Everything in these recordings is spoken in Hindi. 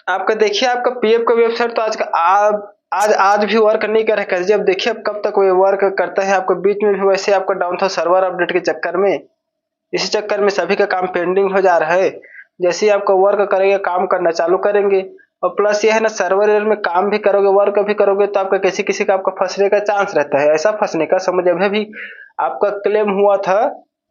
आपका देखिए आपका पीएफ का वेबसाइट तो आज का आज आज भी वर्क नहीं कर रहा है जी। अब देखिए अब कब तक वो वर्क करता है। आपको बीच में भी वैसे आपका डाउन था सर्वर अपडेट के चक्कर में। इसी चक्कर में सभी का काम पेंडिंग हो जा रहा है। जैसे ही आपका वर्क करेंगे काम करना चालू करेंगे। और प्लस ये है ना सर्वर एरर में काम भी करोगे वर्क भी करोगे तो आपका किसी किसी का आपका फंसने का चांस रहता है। ऐसा फंसने का समझ अभी भी आपका क्लेम हुआ था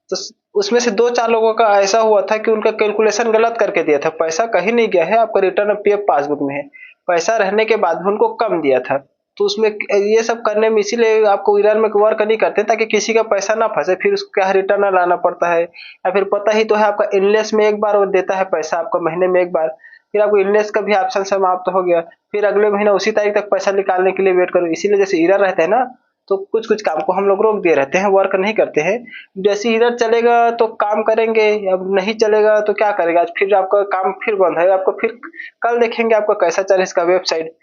तो उसमें से 2-4 लोगों का ऐसा हुआ था कि उनका कैलकुलेशन गलत करके दिया था। पैसा कहीं नहीं गया है, आपका रिटर्न पीएफ पासबुक में है। पैसा रहने के बाद भी उनको कम दिया था। तो उसमें ये सब करने में इसीलिए आपको एरर में वर्क नहीं करते ताकि किसी का पैसा ना फंसे, फिर उसको क्या रिटर्न लाना पड़ता है। या फिर पता ही तो है आपका इलनेस में एक बार वो देता है पैसा आपको महीने में एक बार। फिर आपको इलनेस का भी ऑप्शन समाप्त हो गया। फिर अगले महीना उसी तारीख तक पैसा निकालने के लिए वेट करो। इसीलिए जैसे एरर रहता है ना तो कुछ कुछ काम को हम लोग रोक दिए रहते हैं, वर्क नहीं करते हैं। जैसे ही एरर चलेगा तो काम करेंगे, अब नहीं चलेगा तो क्या करेगा। आज फिर आपका काम फिर बंद है, आपको फिर कल देखेंगे आपका कैसा चले इसका वेबसाइट।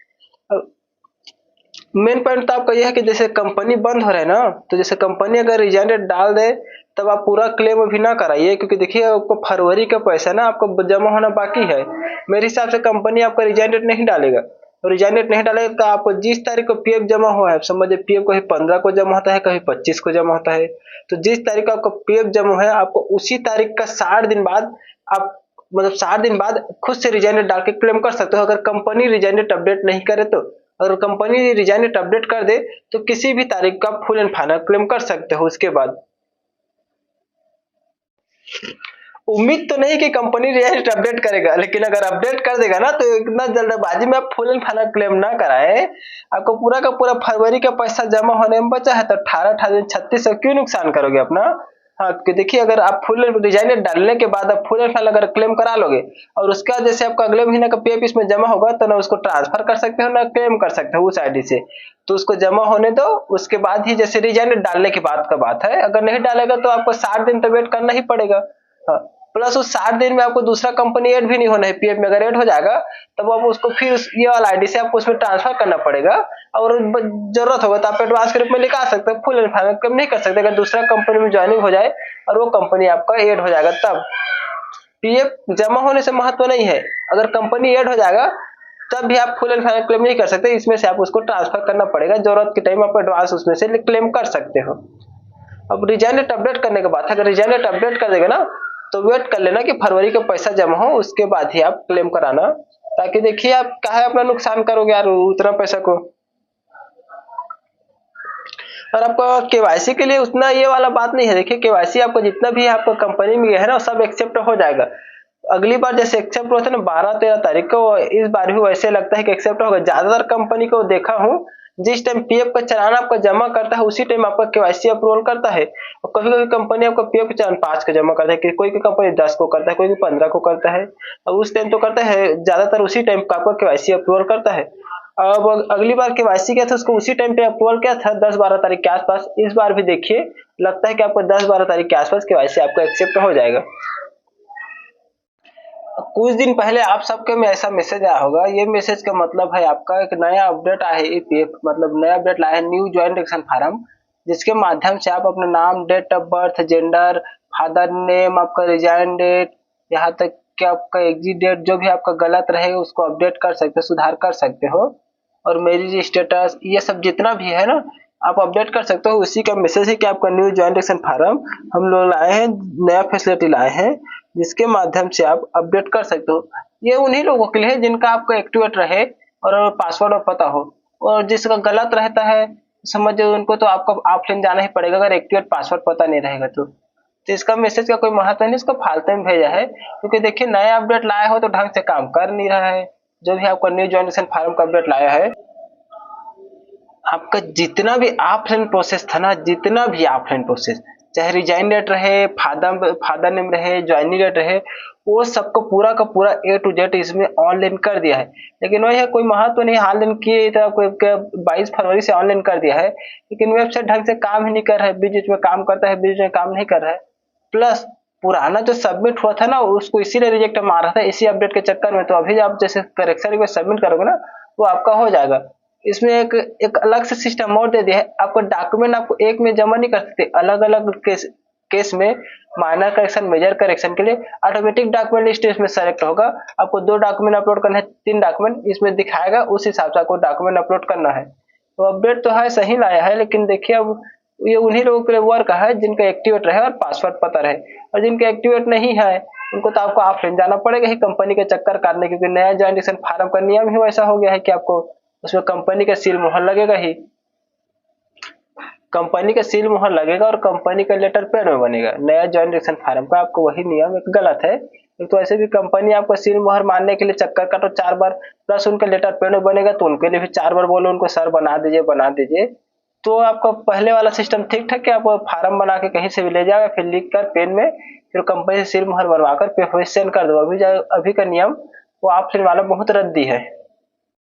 मेन पॉइंट तो आपका यह है कि जैसे कंपनी बंद हो रहा है ना तो जैसे कंपनी अगर रिजाइन डेट डाल दे तब आप पूरा क्लेम अभी ना कराइए, क्योंकि देखिए आपको फरवरी का पैसा ना आपको जमा होना बाकी है। मेरे हिसाब से कंपनी आपका रिजाइन डेट नहीं डालेगा। तो रिजाइन डेट नहीं डालेगा तो आपको जिस तारीख को पीएफ जमा हुआ है, समझिए पीएफ कभी 15 को जमा होता है कभी 25 को जमा होता है। तो जिस तारीख को आपका पीएफ जमा हुआ है आपको उसी तारीख का 60 दिन बाद आप मतलब 60 दिन बाद खुद से रिजाइन डेट डाल के क्लेम कर सकते हो, अगर कंपनी रिजाइन डेट अपडेट नहीं करे तो। अगर कंपनी रिजाइन डेट अपडेट कर दे तो किसी भी तारीख का फुल एंड फाइनल क्लेम कर सकते हो उसके बाद। उम्मीद तो नहीं कि कंपनी रिजाइन डेट अपडेट करेगा, लेकिन अगर अपडेट कर देगा ना तो इतना जल्दबाजी में आप फुल एंड फाइनल क्लेम ना कराए। आपको पूरा का पूरा फरवरी का पैसा जमा होने में बचा है तो 18 दिन 36 क्यों नुकसान करोगे अपना। हाँ कि देखिए अगर आप फुल रिजाइन डेट डालने के बाद आप फुल एंड फाइनल अगर क्लेम करा लोगे और उसके बाद जैसे आपका अगले महीने का पीएफ इसमें जमा होगा तो ना उसको ट्रांसफर कर सकते हो ना क्लेम कर सकते हो उस आईडी से। तो उसको जमा होने दो, उसके बाद ही जैसे रिजाइन डेट डालने के बाद का बात है। अगर नहीं डालेगा तो आपको 60 दिन तो वेट करना ही पड़ेगा। हाँ, प्लस उस 60 दिन में आपको दूसरा कंपनी ऐड भी नहीं होना है। पीएफ में अगर ऐड हो जाएगा तब आप उसको फिर ये वाला आईडी से आपको उसमें ट्रांसफर करना पड़ेगा। और जरूरत होगा तो आप एडवांस के रूप में निकाल सकते हो, फुल एंड फाइनल क्लेम नहीं कर सकते अगर दूसरा कंपनी में ज्वाइनिंग हो जाए और वो कंपनी आपका ऐड हो जाएगा तब। पीएफ जमा होने से महत्व नहीं है, अगर कंपनी ऐड हो जाएगा तब भी आप फुल एंड फाइनल क्लेम नहीं कर सकते। इसमें से आप उसको ट्रांसफर करना पड़ेगा, जरूरत के टाइम आप एडवांस उसमें से क्लेम कर सकते हो। अब रिजाइन डेट अपडेट करने के बाद अगर रिजाइन डेट अपडेट कर देगा ना तो वेट कर लेना कि फरवरी का पैसा जमा हो उसके बाद ही आप क्लेम कराना। ताकि देखिए आप काहे अपना नुकसान करोगे यार उतना पैसा को। और आपका केवाईसी के लिए उतना ये वाला बात नहीं है। देखिए केवाईसी आपको जितना भी आपको कंपनी में है ना सब एक्सेप्ट हो जाएगा। अगली बार जैसे एक्सेप्ट हुआ था ना 12-13 तारीख को, इस बार भी वैसे लगता है कि एक्सेप्ट होगा। ज्यादातर कंपनी को देखा हूँ जिस टाइम पीएफ का चालान आपका जमा करता है उसी टाइम आपका केवाईसी अप्रूवल करता है। और कभी कभी कंपनी आपका पीएफ चालान 5 का जमा करता है, कोई कंपनी 10 को करता है, कोई 15 को करता है। और उस टाइम तो करता है ज्यादातर उसी टाइम का आपका केवाईसी अप्रूवल करता है। अब अगली बार केवाईसी किया था उसको उसी टाइम पे अप्रूवल किया था 10-12 तारीख के आसपास। इस बार भी देखिए लगता है कि आपको 10-12 तारीख के आसपास केवाईसी आपका एक्सेप्ट हो जाएगा। कुछ दिन पहले आप सबके में ऐसा मैसेज आया होगा, ये मैसेज का मतलब है आपका एक नया अपडेट आया है ईपीएफ मतलब नया अपडेट लाया है न्यू ज्वाइंट एक्शन फार्म, जिसके माध्यम से आप अपना नाम, date of birth, gender, father name, आपका रिजाइन डेट, यहाँ तक कि आपका एग्जिट डेट जो भी आपका गलत रहे उसको अपडेट कर सकते हो, सुधार कर सकते हो। और मैरिज स्टेटस ये सब जितना भी है ना आप अपडेट कर सकते हो। उसी का मैसेज है कि आपका न्यू ज्वाइंट एक्शन फार्म हम लोग लाए हैं, नया फैसिलिटी लाए हैं जिसके माध्यम से आप अपडेट कर सकते हो। ये उन्हीं लोगों के लिए है जिनका आपका एक्टिवेट रहे और पासवर्ड और पता हो। और जिसका गलत रहता है समझिए उनको तो आपको ऑफलाइन जाना ही पड़ेगा अगर एक्टिवेट पासवर्ड पता नहीं रहेगा तो इसका मैसेज का कोई महत्व नहीं, इसको फालतू में भेजा है। क्योंकि देखिए नया अपडेट लाया हो तो ढंग से काम कर नहीं रहा है। जो भी आपका न्यू ज्वाइनेशन फार्म का अपडेट लाया है आपका जितना भी ऑफलाइन प्रोसेस था ना, जितना भी ऑफलाइन प्रोसेस चाहे रिजाइन डेट रहे, फादर नेम रहे, ज्वाइनिंग डेट रहे, वो सबको पूरा का पूरा ए टू जेड इसमें ऑनलाइन कर दिया है। लेकिन वही है कोई महत्व नहीं, ऑनलाइन किए तो आपको 22 फरवरी से ऑनलाइन कर दिया है लेकिन वेबसाइट ढंग से काम ही नहीं कर रहा है, बीच बीच में काम करता है, बीच बीच में काम नहीं कर रहा है। प्लस पुराना जो सबमिट हुआ था ना उसको इसीलिए रिजेक्ट मार रहा था इसी अपडेट के चक्कर में। तो अभी आप जैसे करेक्शन रिक्वेस्ट सबमिट करोगे ना वो आपका हो जाएगा। इसमें एक एक अलग से सिस्टम और दे दिया है, आपको डॉक्यूमेंट आपको एक में जमा नहीं कर सकते, अलग अलग के केस में माइनर करेक्शन, मेजर करेक्शन के लिए ऑटोमेटिक डॉक्यूमेंट लिस्ट इसमें सेलेक्ट होगा। आपको 2 डॉक्यूमेंट अपलोड करना है, 3 डॉक्यूमेंट इसमें दिखाएगा, उस हिसाब से आपको डॉक्यूमेंट अपलोड करना है। तो अपडेट तो है, सही लाया है, लेकिन देखिए अब ये उन्हीं लोगों के लिए वर्क है जिनका एक्टिवेट रहे और पासवर्ड पता रहे, और जिनका एक्टिवेट नहीं है उनको तो आपको ऑफलाइन जाना पड़ेगा ही कंपनी के चक्कर काटने, क्योंकि नया ज्वाइंट फार्म का नियम ही वैसा हो गया है कि आपको उसमें कंपनी का सील मुहर लगेगा ही। कंपनी का सील मुहर लगेगा और कंपनी का लेटर पैड में बनेगा। नया ज्वाइंट फार्म का आपको वही नियम एक गलत है। एक तो ऐसे भी कंपनी आपको सील मुहर मारने के लिए चक्कर काटो 4 बार, प्लस उनका लेटर पैड में बनेगा तो उनके लिए भी 4 बार बोलो उनको सर बना दीजिए बना दीजिए। तो आपका पहले वाला सिस्टम ठीक था कि आप फार्म बना के कहीं से भी ले जाओ, फिर लिख कर पेन में, फिर कंपनी से सील मुहर बनवा कर फिर सेंड कर दो। अभी का नियम वो ऑफलाइन वाला बहुत रद्दी है।